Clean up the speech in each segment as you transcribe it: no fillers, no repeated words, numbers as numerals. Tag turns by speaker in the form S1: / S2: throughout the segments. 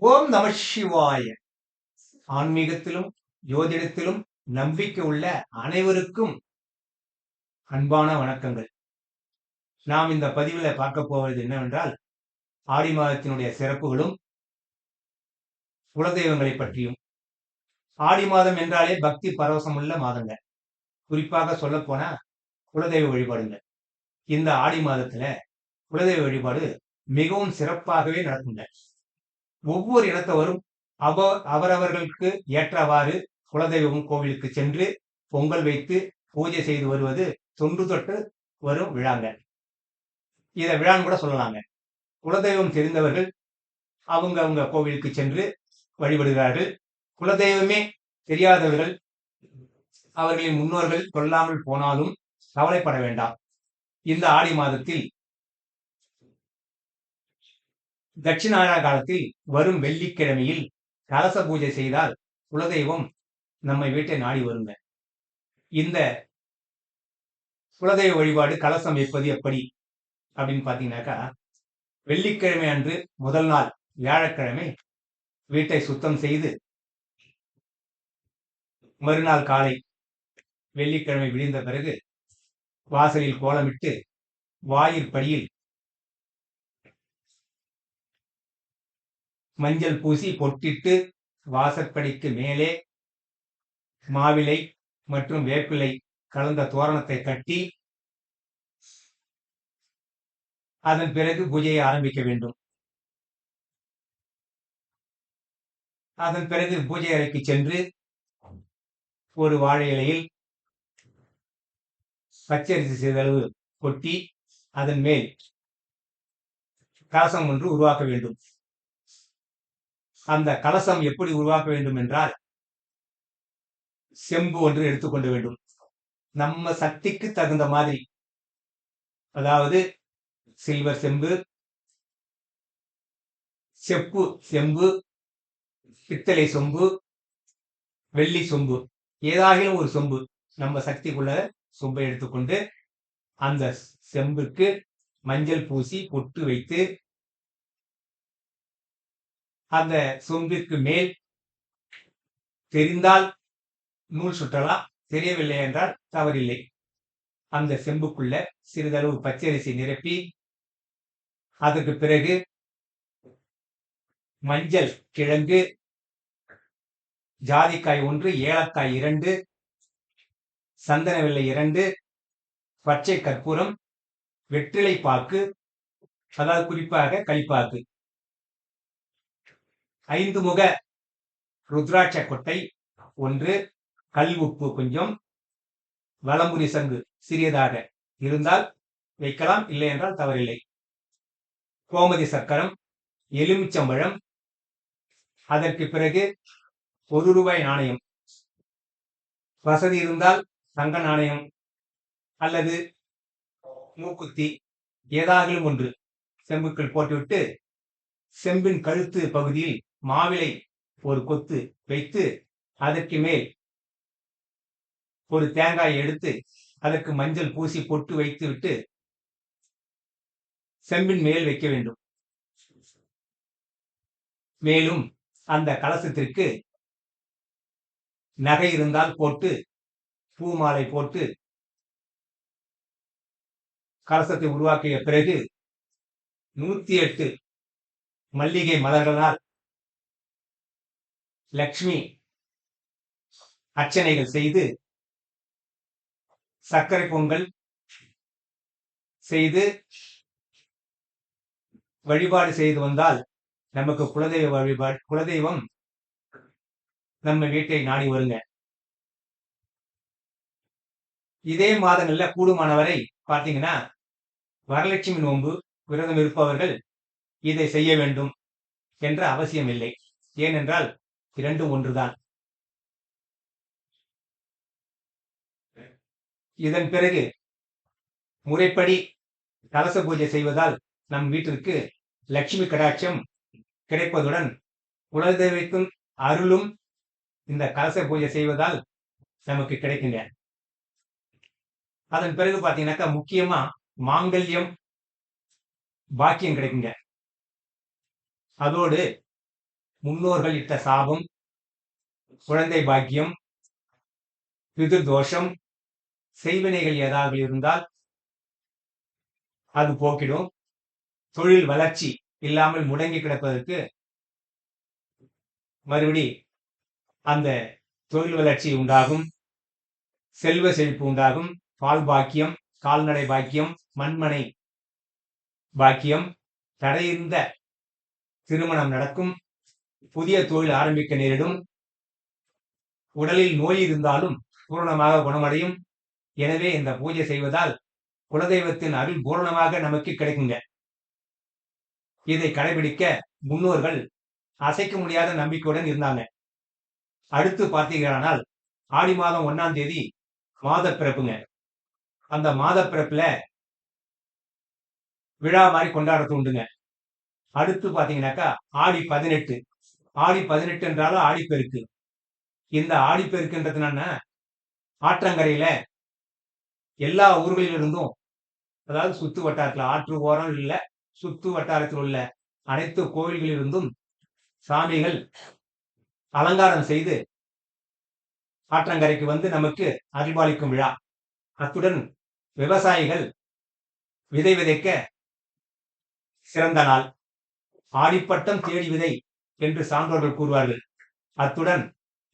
S1: ஓம் நம சிவாய. ஆன்மீகத்திலும் ஜோதிடத்திலும் நம்பிக்கை உள்ள அனைவருக்கும் அன்பான வணக்கங்கள். நாம் இந்த பதிவில் பார்க்க போவது என்னவென்றால், ஆடி மாதத்தினுடைய சிறப்புகளும் குலதெய்வங்களை பற்றியும். ஆடி மாதம் என்றாலே பக்தி பரவசமுள்ள மாதங்க. குறிப்பாக சொல்ல போனா குலதெய்வ வழிபாடுங்க. இந்த ஆடி மாதத்துல குலதெய்வ வழிபாடு மிகவும் சிறப்பாகவே நடக்குங்க. ஒவ்வொரு இனத்தவரும் அவரவர்களுக்கு ஏற்றவாறு குலதெய்வம் கோவிலுக்கு சென்று பொங்கல் வைத்து பூஜை செய்து வருவது தொன்று தொட்டு வரும் விழாங்க. இதை விழான்னு கூட சொல்லலாங்க. குலதெய்வம் தெரிந்தவர்கள் அவங்க கோவிலுக்கு சென்று வழிபடுகிறார்கள். குலதெய்வமே தெரியாதவர்கள், அவர்களின் முன்னோர்கள் கொல்லாமல் போனாலும் கவலைப்பட வேண்டாம். இந்த ஆடி மாதத்தில் தட்சிணாயன காலத்தில் வரும் வெள்ளிக்கிழமையில் கலச பூஜை செய்தால் குலதெய்வம் நம்ம வீட்டை நாடி வருங்க. இந்த குலதெய்வ வழிபாடு கலசம் வைப்பது எப்படி அப்படின்னு பாத்தீங்கன்னாக்கா, வெள்ளிக்கிழமை அன்று முதல் நாள் வியாழக்கிழமை வீட்டை சுத்தம் செய்து, மறுநாள் காலை வெள்ளிக்கிழமை விடிந்த பிறகு வாசலில் கோலமிட்டு வாயிற்படியில் மஞ்சள் பூசி பொட்டிட்டு வாசற்படிக்கு மேலே மாவிலை மற்றும் வேப்பிலை கலந்த தோரணத்தை கட்டி அதன் பிறகு பூஜையை ஆரம்பிக்க வேண்டும். அதன் பிறகு பூஜை அறைக்கு சென்று ஒரு வாழை இலையில் பச்சரிசி சிறிதளவு கொட்டி அதன் மேல் கலசம் ஒன்று உருவாக்க வேண்டும். அந்த கலசம் எப்படி உருவாக்க வேண்டும் என்றால், செம்பு ஒன்று எடுத்துக்கொள்ள வேண்டும். நம்ம சக்திக்கு தகுந்த மாதிரி, அதாவது சில்வர் செம்பு, செப்பு செம்பு, பித்தளை சொம்பு, வெள்ளி சொம்பு, ஏதாகிலும் ஒரு சொம்பு, நம்ம சக்திக்குள்ள சொம்பை எடுத்துக்கொண்டு அந்த செம்புக்கு மஞ்சள் பூசி பொட்டு வைத்து, அந்த சொம்பிற்கு மேல் தெரிந்தால் நூல் சுற்றலாம், தெரியவில்லை என்றால் தவறில்லை. அந்த செம்புக்குள்ள சிறிதளவு பச்சரிசி நிரப்பி, அதற்கு பிறகு மஞ்சள் கிழங்கு, ஜாதிக்காய் 1, ஏலக்காய் 2, சந்தன வெள்ளை 2, பச்சை கற்பூரம், வெற்றிலை பாக்கு, அதாவது குறிப்பாக களிப்பாக்கு, 5 முக ருத்ராட்ச கொட்டை 1, கல் உப்பு கொஞ்சம், வலம்புரி சங்கு சிறியதாக இருந்தால் வைக்கலாம், இல்லை என்றால் தவறில்லை. கோமதி சக்கரம், எலுமிச்சம்பழம், அதற்கு பிறகு 1 ரூபாய் நாணயம், வசதி இருந்தால் தங்க நாணயம் அல்லது மூக்குத்தி, ஏதாகிலும் ஒன்று செம்புக்குள் போட்டுவிட்டு, செம்பின் கழுத்து பகுதியில் மாவிலை ஒரு கொத்து வைத்து, அதற்கு மேல் ஒரு தேங்காய் எடுத்து அதற்கு மஞ்சள் பூசி பொட்டு வைத்து விட்டு செம்பின் மேல் வைக்க வேண்டும். மேலும் அந்த கலசத்திற்கு நகை இருந்தால் போட்டு, பூ மாலை போட்டு கலசத்தை உருவாக்கிய பிறகு 108 மல்லிகை மலர்களால் லக்ஷ்மி அர்ச்சனைகள் செய்து, சர்க்கரை பொங்கல் செய்து வழிபாடு செய்து வந்தால் நமக்கு குலதெய்வம் நம்ம வீட்டை நாடி வருங்க. இதே மாதங்கள்ல கூடுமானவரை பார்த்தீங்கன்னா, வரலட்சுமி நோன்பு விரதம் இருப்பவர்கள் இதை செய்ய வேண்டும் என்ற அவசியம் இல்லை. ஏனென்றால் இரண்டும் ஒன்றுதான். இதன் பிறகு முறைப்படி கலச பூஜை செய்வதால் நம் வீட்டிற்கு லட்சுமி கடாட்சம் கிடைப்பதுடன் குலதெய்வத்தின் அருளும் இந்த கலச பூஜை செய்வதால் நமக்கு கிடைக்குங்க. அதன் பிறகு பாத்தீங்கன்னாக்கா, முக்கியமா மாங்கல்யம் பாக்கியம் கிடைக்குங்க. அதோடு முன்னோர்கள் இட்ட சாபம், குழந்தை பாக்கியம், பிதிர் தோஷம், செய்வினைகள் ஏதாவது இருந்தால் அது போக்கிடும். தொழில் வளர்ச்சி இல்லாமல் முடங்கி கிடப்பதற்கு மறுபடி அந்த தொழில் வளர்ச்சி உண்டாகும். செல்வ செழிப்பு உண்டாகும். பால் பாக்கியம், கால்நடை பாக்கியம், மண்மனை பாக்கியம், தடையிருந்த திருமணம் நடக்கும். புதிய தொழில் ஆரம்பிக்க நேரிடும். உடலில் நோய் இருந்தாலும் பூரணமாக குணமடையும். எனவே இந்த பூஜை செய்வதால் குலதெய்வத்தின் அருள் பூரணமாக நமக்கு கிடைக்குங்க. இதை கடைபிடிக்க முன்னோர்கள் அசைக்க முடியாத நம்பிக்கையுடன் இருந்தாங்க. அடுத்து பார்த்தீங்கன்னால் ஆடி மாதம் 1ஆம் தேதி மாத பிறப்புங்க. அந்த மாத பிறப்புல விழா மாதிரி கொண்டாடுறது உண்டுங்க. அடுத்து பாத்தீங்கன்னாக்கா ஆடி 18. ஆடி 18 என்றாலும் ஆடிப்பெருக்கு. இந்த ஆடிப்பெருக்குன்றது என்னன்னா, ஆற்றங்கரையில எல்லா ஊர்களிலிருந்தும், அதாவது சுத்து வட்டாரத்துல, ஆற்று ஓரம் இல்ல, சுத்து வட்டாரத்தில் உள்ள அனைத்து கோவில்களிலிருந்தும் சாமிகள் அலங்காரம் செய்து ஆற்றங்கரைக்கு வந்து நமக்கு அருள்பாலிக்கும் விழா. அத்துடன் விவசாயிகள் விதை விதைக்க சிறந்த நாள். ஆடிப்பட்டம் தேடி விதை என்று சான்றோர்கள் கூறுவார்கள். அத்துடன்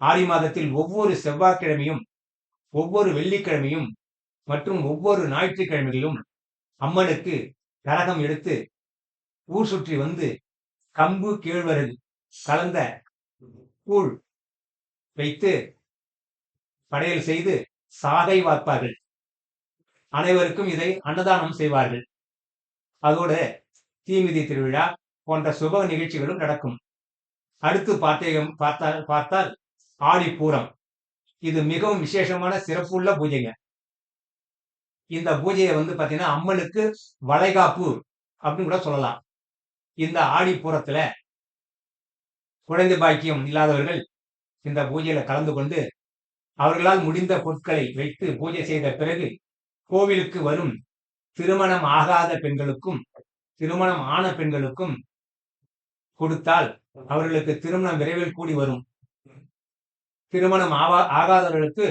S1: ஆடி மாதத்தில் ஒவ்வொரு செவ்வாய்க்கிழமையும், ஒவ்வொரு வெள்ளிக்கிழமையும் மற்றும் ஒவ்வொரு ஞாயிற்றுக்கிழமைகளிலும் அம்மனுக்கு கரகம் எடுத்து ஊர் சுற்றி வந்து கம்பு கேழ்வரகு கலந்த கூழ் வைத்து படையல் செய்து சாகை வார்ப்பார்கள். அனைவருக்கும் இதை அன்னதானம் செய்வார்கள். அதோடு தீமிதி திருவிழா போன்ற சுப நிகழ்ச்சிகளும் நடக்கும். அடுத்து பார்த்தால் ஆடிப்பூரம். இது மிகவும் விசேஷமான சிறப்புள்ள பூஜைங்க. இந்த பூஜையை பாத்தீங்கன்னா அம்மனுக்கு வளைகாப்பு அப்படின்னு கூட சொல்லலாம். இந்த ஆடிப்பூரத்துல குழந்தை பாக்கியம் இல்லாதவர்கள் இந்த பூஜையில கலந்து கொண்டு அவர்களால் முடிந்த பொருட்களை வைத்து பூஜை செய்த பிறகு கோவிலுக்கு வரும் திருமணம் ஆகாத பெண்களுக்கும் திருமணம் ஆன பெண்களுக்கும் கொடுத்தால் அவர்களுக்கு திருமணம் விரைவில் கூடி வரும். திருமணம் ஆகாதவர்களுக்கு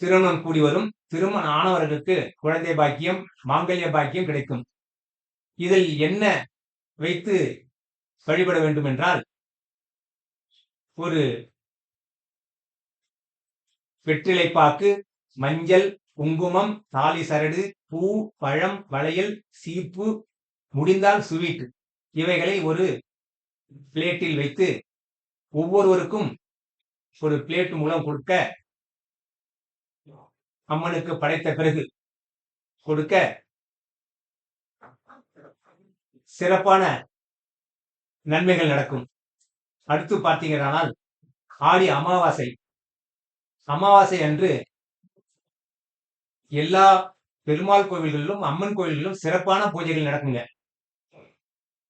S1: திருமணம் கூடி வரும். திருமணம் ஆனவர்களுக்கு குழந்தை பாக்கியம், மாங்கல்ய பாக்கியம் கிடைக்கும். இதில் என்ன வைத்து வழிபட வேண்டும் என்றால், ஒரு வெற்றிலைப்பாக்கு, மஞ்சள், குங்குமம், தாலி சரடு, பூ, பழம், வளையல், சீப்பு, முடிந்தால் ஸ்வீட் இவைகளை ஒரு பிளேட்டில் வைத்து ஒவ்வொருவருக்கும் ஒரு பிளேட் மூலம் கொடுக்க, அம்மனுக்கு படைத்த பிறகு கொடுக்க சிறப்பான நன்மைகள் நடக்கும். அடுத்து பார்த்தீங்கன்னால் ஆடி அமாவாசை. அமாவாசை அன்று எல்லா பெருமாள் கோவில்களிலும் அம்மன் கோவில்களிலும் சிறப்பான பூஜைகள் நடக்குங்க.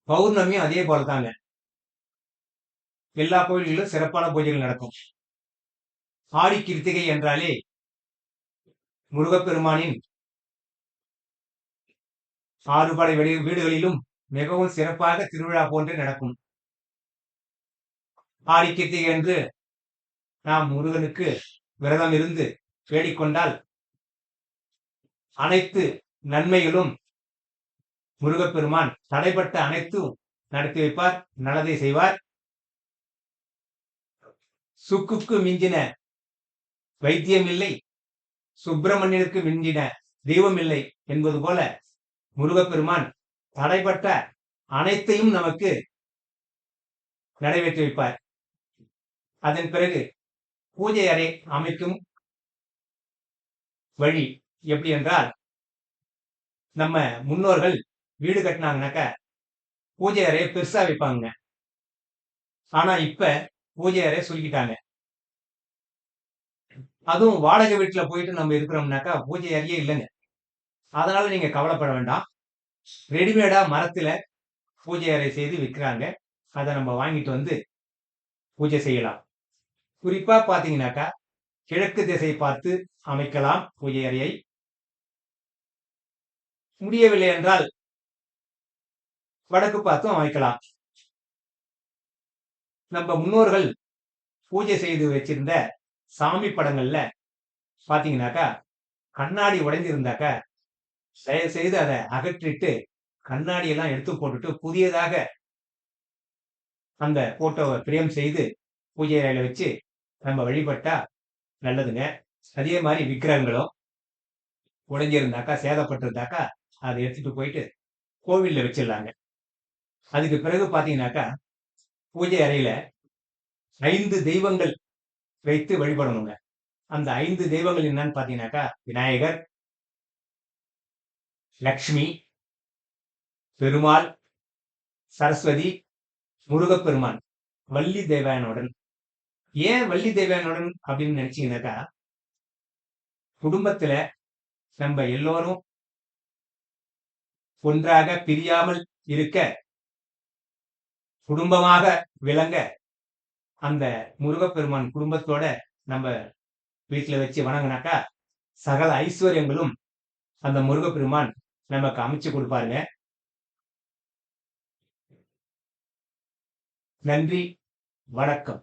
S1: பௌர்ணமியும் அதே போலதாங்க. எல்லா கோவில்களிலும் சிறப்பான பூஜைகள் நடக்கும். ஆடி கிருத்திகை என்றாலே முருகப்பெருமானின் 6 படை வீடுகளிலும் மிகவும் சிறப்பாக திருவிழா போன்று நடக்கும். ஆடி கிருத்திகை என்று நாம் முருகனுக்கு விரதம் இருந்து வேடிக்கொண்டால் அனைத்து நன்மைகளும் முருகப்பெருமான் தடைப்பட்ட அனைத்தும் நடத்தி வைப்பார், நல்லதை செய்வார். சுக்குக்கு மிஞ்சின வைத்தியம் இல்லை, சுப்பிரமணியனுக்கு மிஞ்சின தெய்வம் இல்லை என்பது போல முருகப்பெருமான் தடைப்பட்ட அனைத்தையும் நமக்கு நிறைவேற்றி வைப்பார். அதன் பிறகு பூஜை அறை அமைக்கும் வழி எப்படி என்றால், நம்ம முன்னோர்கள் வீடு கட்டினாங்கனாக்க பூஜை அறையை பெருசா வைப்பாங்க. ஆனா இப்ப பூஜை அறையை சுருக்கிட்டாங்க. அதுவும் வாடகை வீட்டுல போயிட்டு நம்ம இருக்கிறோம்னாக்கா பூஜை அறையே இல்லைங்க. அதனால நீங்க கவலைப்பட வேண்டாம். ரெடிமேடா மரத்துல பூஜை அறை செய்து விற்கிறாங்க. அதை நம்ம வாங்கிட்டு வந்து பூஜை செய்யலாம். குறிப்பா பாத்தீங்கன்னாக்கா கிழக்கு திசை பார்த்து அமைக்கலாம் பூஜை அறையை. முடியவில்லை என்றால் வடக்கு பார்த்தும் அமைக்கலாம். நம்ம முன்னோர்கள் பூஜை செய்து வச்சிருந்த சாமி படங்கள்ல பாத்தீங்கன்னாக்கா, கண்ணாடி உடைஞ்சிருந்தாக்கா, தயவு செய்து அத அகற்றிட்டு, கண்ணாடி எல்லாம் எடுத்து போட்டுட்டு, புதியதாக அந்த போட்டோவ பிரேம் செய்து பூஜை அறையில வச்சு நம்ம வழிபட்டா நல்லதுங்க. அதே மாரி விக்கிரகங்களும் உடைஞ்சிருந்தாக்கா, சேதப்பட்டிருந்தாக்கா, அத எடுத்துட்டு போயிட்டு கோவில்ல வச்சிடலாங்க. அதுக்கு பிறகு பாத்தீங்கன்னாக்கா, பூஜை அறையில 5 தெய்வங்கள் வைத்து வழிபடணுங்க. அந்த 5 தெய்வங்கள் என்னன்னு பாத்தீங்கன்னாக்கா, விநாயகர், லக்ஷ்மி, பெருமாள், சரஸ்வதி, முருகப்பெருமான், வள்ளி தெய்வானையுடன். ஏன் வள்ளி தெய்வானையுடன் அப்படின்னு நினைச்சீங்கன்னாக்கா, குடும்பத்துல நம்ம எல்லோரும் ஒன்றாக பிரியாமல் இருக்க, குடும்பமாக விளங்க, அந்த முருகப்பெருமான் குடும்பத்தோட நம்ம வீட்டுல வச்சு வணங்குனாக்கா, சகல ஐஸ்வர்யங்களும் அந்த முருகப்பெருமான் நமக்கு அமைச்சு கொடுப்பாருங்க. நன்றி, வணக்கம்.